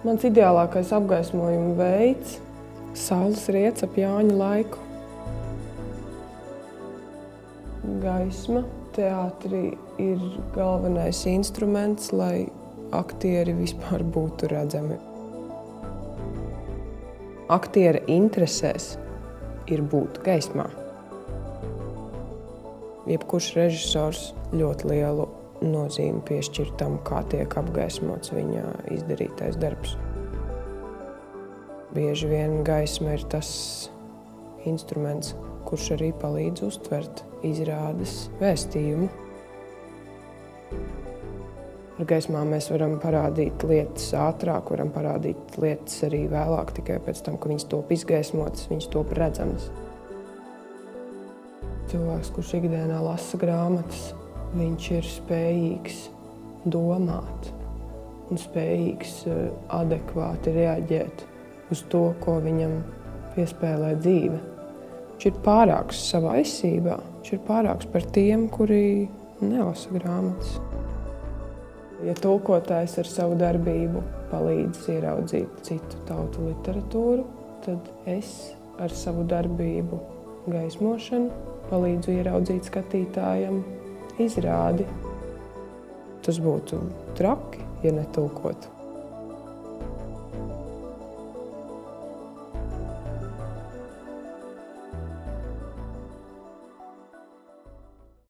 Mans ideālākais apgaismojuma veids – saules riets ap Jāņa laiku. Gaisma teātrī ir galvenais instruments, lai aktieri vispār būtu redzami. Aktiera interesēs ir būt gaismā. Jebkurš režisors ļoti lielu nozīmi piešķir tam, kā tiek apgaismots viņa izdarītais darbs. Bieži vien gaisma ir tas instruments, kurš arī palīdz uztvert izrādes vēstījumu. Ar gaismām mēs varam parādīt lietas ātrāk, varam parādīt lietas arī vēlāk, tikai pēc tam, ka viņas top izgaismotas, viņas top redzamas. Cilvēks, kurš ikdienā lasa grāmatas, viņš ir spējīgs domāt un spējīgs adekvāti reaģēt uz to, ko viņam piespēlē dzīve. Viņš ir pārāks savā esībā, viņš ir pārāks par tiem, kuri nelasa grāmatas. Ja tulkotājs ar savu darbību palīdz ieraudzīt citu tautu literatūru, tad es ar savu darbību gaismošanu palīdzu ieraudzīt skatītājam izrādi. Tas būtu traki, ja netulkotu.